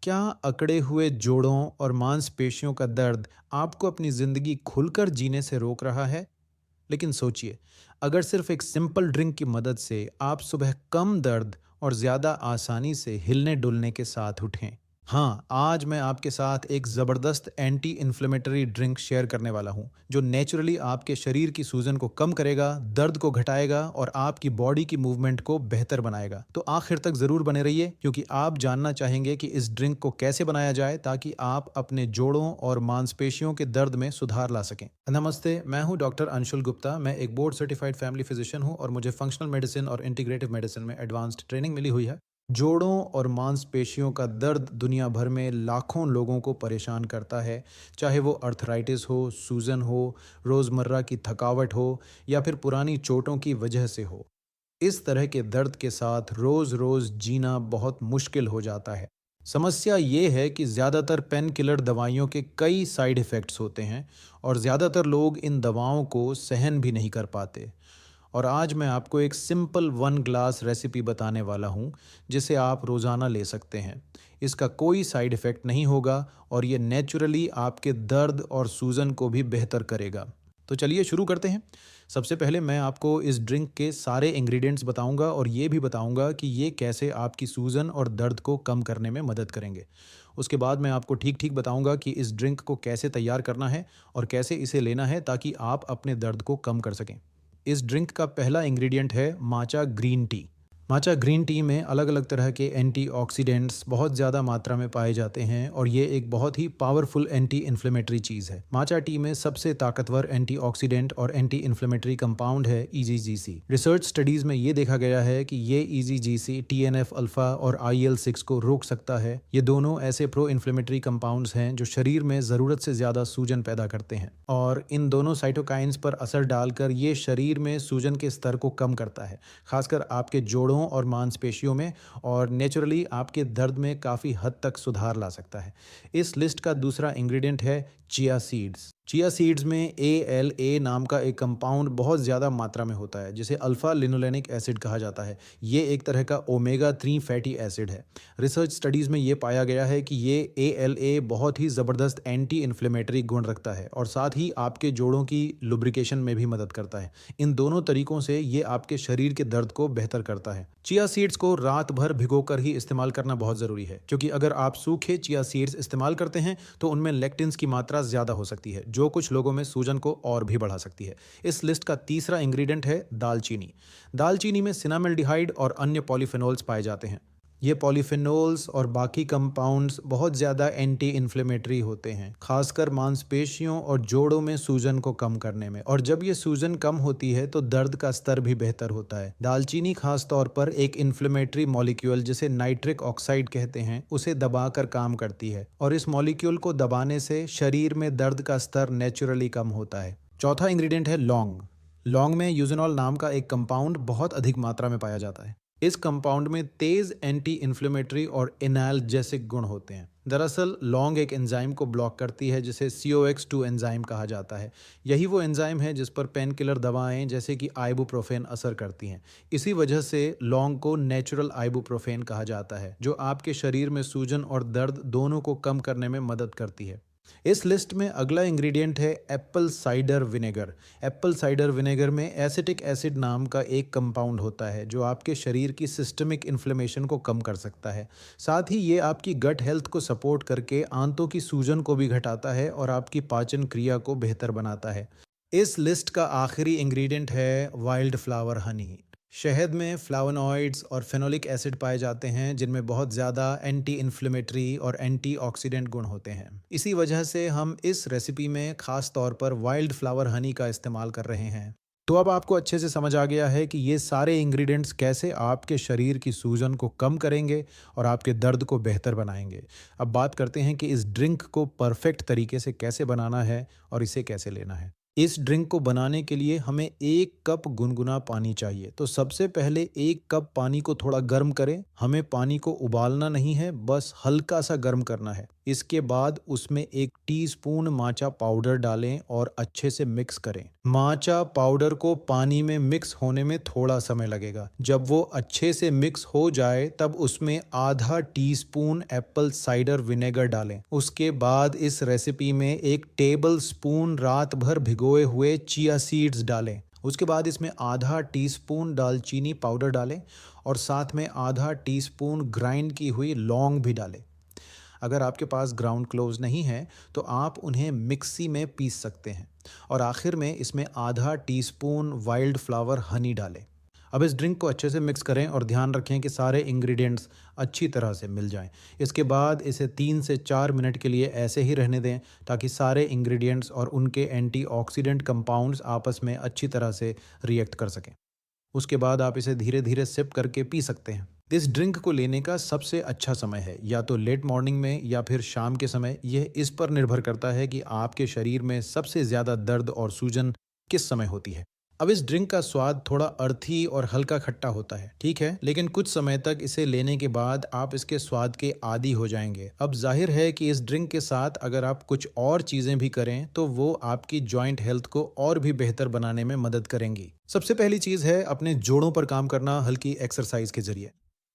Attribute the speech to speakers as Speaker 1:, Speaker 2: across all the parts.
Speaker 1: क्या अकड़े हुए जोड़ों और मांसपेशियों का दर्द आपको अपनी जिंदगी खुलकर जीने से रोक रहा है? लेकिन सोचिए, अगर सिर्फ एक सिंपल ड्रिंक की मदद से आप सुबह कम दर्द और ज्यादा आसानी से हिलने डुलने के साथ उठें। हाँ, आज मैं आपके साथ एक ज़बरदस्त एंटी इन्फ्लेमेटरी ड्रिंक शेयर करने वाला हूँ, जो नेचुरली आपके शरीर की सूजन को कम करेगा, दर्द को घटाएगा और आपकी बॉडी की मूवमेंट को बेहतर बनाएगा। तो आखिर तक ज़रूर बने रहिए, क्योंकि आप जानना चाहेंगे कि इस ड्रिंक को कैसे बनाया जाए ताकि आप अपने जोड़ों और मांसपेशियों के दर्द में सुधार ला सकें। नमस्ते, मैं हूँ डॉक्टर अंशुल गुप्ता। मैं एक बोर्ड सर्टिफाइड फैमिली फिजिशियन हूँ और मुझे फंक्शनल मेडिसिन और इंटीग्रेटिव मेडिसिन में एडवांस्ड ट्रेनिंग मिली हुई है। जोड़ों और मांसपेशियों का दर्द दुनिया भर में लाखों लोगों को परेशान करता है, चाहे वो अर्थराइटिस हो, सूजन हो, रोज़मर्रा की थकावट हो या फिर पुरानी चोटों की वजह से हो। इस तरह के दर्द के साथ रोज़-रोज़ जीना बहुत मुश्किल हो जाता है। समस्या ये है कि ज़्यादातर पेन किलर दवाइयों के कई साइड इफ़ेक्ट्स होते हैं और ज़्यादातर लोग इन दवाओं को सहन भी नहीं कर पाते। और आज मैं आपको एक सिंपल वन ग्लास रेसिपी बताने वाला हूँ, जिसे आप रोज़ाना ले सकते हैं। इसका कोई साइड इफ़ेक्ट नहीं होगा और ये नेचुरली आपके दर्द और सूजन को भी बेहतर करेगा। तो चलिए शुरू करते हैं। सबसे पहले मैं आपको इस ड्रिंक के सारे इंग्रेडिएंट्स बताऊंगा और ये भी बताऊंगा कि ये कैसे आपकी सूजन और दर्द को कम करने में मदद करेंगे। उसके बाद मैं आपको ठीक-ठीक बताऊंगा कि इस ड्रिंक को कैसे तैयार करना है और कैसे इसे लेना है ताकि आप अपने दर्द को कम कर सकें। इस ड्रिंक का पहला इंग्रेडिएंट है matcha green tea. Matcha green tea में अलग अलग तरह के एंटीऑक्सीडेंट्स बहुत ज़्यादा मात्रा में पाए जाते हैं और ये एक बहुत ही पावरफुल एंटी इन्फ्लेमेटरी चीज़ है। माचा टी में सबसे ताकतवर एंटीऑक्सीडेंट और एंटी इन्फ्लेमेटरी कंपाउंड है ईजीजीसी। रिसर्च स्टडीज़ में ये देखा गया है कि ये ईजीजीसी टीएनएफ अल्फा और आईएल-6 को रोक सकता है। ये दोनों ऐसे प्रो इन्फ्लेमेटरी कंपाउंड्स हैं जो शरीर में ज़रूरत से ज़्यादा सूजन पैदा करते हैं और इन दोनों साइटोकाइंस पर असर डालकर ये शरीर में सूजन के स्तर को कम करता है, खासकर आपके जोड़ों और मांसपेशियों में, और नेचुरली आपके दर्द में काफ़ी हद तक सुधार ला सकता है। इस लिस्ट का दूसरा इंग्रेडिएंट है चिया सीड्स। चिया सीड्स में ALA नाम का एक कंपाउंड बहुत ज़्यादा मात्रा में होता है, जिसे अल्फा लिनोलेनिक एसिड कहा जाता है। ये एक तरह का ओमेगा 3 फैटी एसिड है। रिसर्च स्टडीज़ में ये पाया गया है कि ये ALA बहुत ही ज़बरदस्त एंटी इन्फ्लेमेटरी गुण रखता है और साथ ही आपके जोड़ों की लुब्रिकेशन में भी मदद करता है। इन दोनों तरीकों से ये आपके शरीर के दर्द को बेहतर करता है। चिया सीड्स को रात भर भिगोकर ही इस्तेमाल करना बहुत ज़रूरी है, क्योंकि अगर आप सूखे चिया सीड्स इस्तेमाल करते हैं तो उनमें लेक्टिन्स की मात्रा ज़्यादा हो सकती है, जो कुछ लोगों में सूजन को और भी बढ़ा सकती है। इस लिस्ट का तीसरा इंग्रेडिएंट है दालचीनी। दालचीनी में सिनामेल्डिहाइड और अन्य पॉलीफेनोल्स पाए जाते हैं। ये पॉलीफेनोल्स और बाकी कंपाउंड्स बहुत ज़्यादा एंटी इन्फ्लेमेटरी होते हैं, खासकर मांसपेशियों और जोड़ों में सूजन को कम करने में। और जब ये सूजन कम होती है तो दर्द का स्तर भी बेहतर होता है। दालचीनी खास तौर पर एक इन्फ्लेमेटरी मॉलिक्यूल, जिसे नाइट्रिक ऑक्साइड कहते हैं, उसे दबाकर काम करती है और इस मॉलिक्यूल को दबाने से शरीर में दर्द का स्तर नेचुरली कम होता है। चौथा इंग्रेडिएंट है लौंग। लौंग में यूजेनॉल नाम का एक कंपाउंड बहुत अधिक मात्रा में पाया जाता है। इस कंपाउंड में तेज एंटी इन्फ्लेमेटरी और एनाल्जेसिक गुण होते हैं। दरअसल लौंग एक एंजाइम को ब्लॉक करती है, जिसे COX2 एंजाइम कहा जाता है। यही वो एंजाइम है जिस पर पेन किलर दवाएं जैसे कि आइबुप्रोफेन असर करती हैं। इसी वजह से लौंग को नेचुरल आइबुप्रोफेन कहा जाता है, जो आपके शरीर में सूजन और दर्द दोनों को कम करने में मदद करती है। इस लिस्ट में अगला इंग्रेडिएंट है Apple cider vinegar. Apple cider vinegar में एसिटिक एसिड नाम का एक कंपाउंड होता है, जो आपके शरीर की सिस्टमिक इन्फ्लेमेशन को कम कर सकता है। साथ ही ये आपकी गट हेल्थ को सपोर्ट करके आंतों की सूजन को भी घटाता है और आपकी पाचन क्रिया को बेहतर बनाता है। इस लिस्ट का आखिरी इंग्रेडिएंट है वाइल्ड फ्लावर हनी। शहद में फ्लावोनॉइड्स और फेनोलिक एसिड पाए जाते हैं, जिनमें बहुत ज़्यादा एंटी इन्फ्लेमेटरी और एंटीऑक्सीडेंट गुण होते हैं। इसी वजह से हम इस रेसिपी में खास तौर पर वाइल्ड फ्लावर हनी का इस्तेमाल कर रहे हैं। तो अब आपको अच्छे से समझ आ गया है कि ये सारे इंग्रेडिएंट्स कैसे आपके शरीर की सूजन को कम करेंगे और आपके दर्द को बेहतर बनाएंगे। अब बात करते हैं कि इस ड्रिंक को परफेक्ट तरीके से कैसे बनाना है और इसे कैसे लेना है। इस ड्रिंक को बनाने के लिए हमें 1 कप गुनगुना पानी चाहिए। तो सबसे पहले 1 कप पानी को थोड़ा गर्म करें। हमें पानी को उबालना नहीं है, बस हल्का सा गर्म करना है। इसके बाद उसमें 1 टीस्पून माचा पाउडर डालें और अच्छे से मिक्स करें। माचा पाउडर को पानी में मिक्स होने में थोड़ा समय लगेगा। जब वो अच्छे से मिक्स हो जाए तब उसमें आधा टीस्पून एप्पल साइडर विनेगर डालें। उसके बाद इस रेसिपी में 1 टेबल स्पून रात भर भिगोए हुए चिया सीड्स डालें। उसके बाद इसमें आधा टीस्पून दालचीनी पाउडर डालें और साथ में आधा टीस्पून ग्राइंड की हुई लौंग भी डालें। अगर आपके पास ग्राउंड क्लोव्स नहीं है तो आप उन्हें मिक्सी में पीस सकते हैं। और आखिर में इसमें आधा टीस्पून वाइल्ड फ्लावर हनी डालें। अब इस ड्रिंक को अच्छे से मिक्स करें और ध्यान रखें कि सारे इंग्रेडिएंट्स अच्छी तरह से मिल जाएं। इसके बाद इसे 3 से 4 मिनट के लिए ऐसे ही रहने दें ताकि सारे इंग्रेडिएंट्स और उनके एंटीऑक्सीडेंट कंपाउंड्स आपस में अच्छी तरह से रिएक्ट कर सकें। उसके बाद आप इसे धीरे धीरे सिप करके पी सकते हैं। इस ड्रिंक को लेने का सबसे अच्छा समय है या तो लेट मॉर्निंग में या फिर शाम के समय। यह इस पर निर्भर करता है कि आपके शरीर में सबसे ज़्यादा दर्द और सूजन किस समय होती है। अब इस ड्रिंक का स्वाद थोड़ा अर्थी और हल्का खट्टा होता है, ठीक है, लेकिन कुछ समय तक इसे लेने के बाद आप इसके स्वाद के आदी हो जाएंगे। अब जाहिर है कि इस ड्रिंक के साथ अगर आप कुछ और चीज़ें भी करें तो वो आपकी जॉइंट हेल्थ को और भी बेहतर बनाने में मदद करेंगी। सबसे पहली चीज़ है अपने जोड़ों पर काम करना हल्की एक्सरसाइज के जरिए।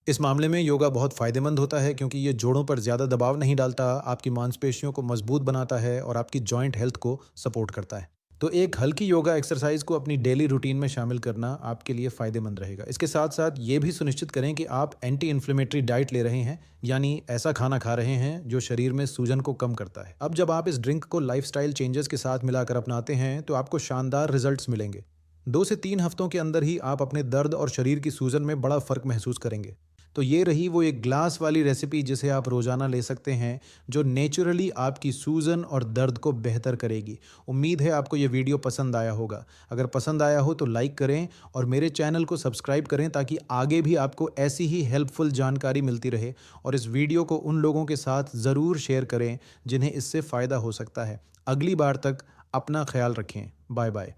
Speaker 1: इस मामले में योगा बहुत फ़ायदेमंद होता है क्योंकि ये जोड़ों पर ज़्यादा दबाव नहीं डालता, आपकी मांसपेशियों को मजबूत बनाता है और आपकी जॉइंट हेल्थ को सपोर्ट करता है। तो एक हल्की योगा एक्सरसाइज को अपनी डेली रूटीन में शामिल करना आपके लिए फ़ायदेमंद रहेगा। इसके साथ साथ ये भी सुनिश्चित करें कि आप एंटी इन्फ्लेमेटरी डाइट ले रहे हैं, यानी ऐसा खाना खा रहे हैं जो शरीर में सूजन को कम करता है। अब जब आप इस ड्रिंक को लाइफस्टाइल चेंजेस के साथ मिलाकर अपनाते हैं तो आपको शानदार रिजल्ट्स मिलेंगे। 2 से 3 हफ्तों के अंदर ही आप अपने दर्द और शरीर की सूजन में बड़ा फ़र्क महसूस करेंगे। तो ये रही वो एक ग्लास वाली रेसिपी जिसे आप रोज़ाना ले सकते हैं, जो नेचुरली आपकी सूजन और दर्द को बेहतर करेगी। उम्मीद है आपको ये वीडियो पसंद आया होगा। अगर पसंद आया हो तो लाइक करें और मेरे चैनल को सब्सक्राइब करें ताकि आगे भी आपको ऐसी ही हेल्पफुल जानकारी मिलती रहे। और इस वीडियो को उन लोगों के साथ ज़रूर शेयर करें जिन्हें इससे फ़ायदा हो सकता है। अगली बार तक अपना ख्याल रखें। Bye bye.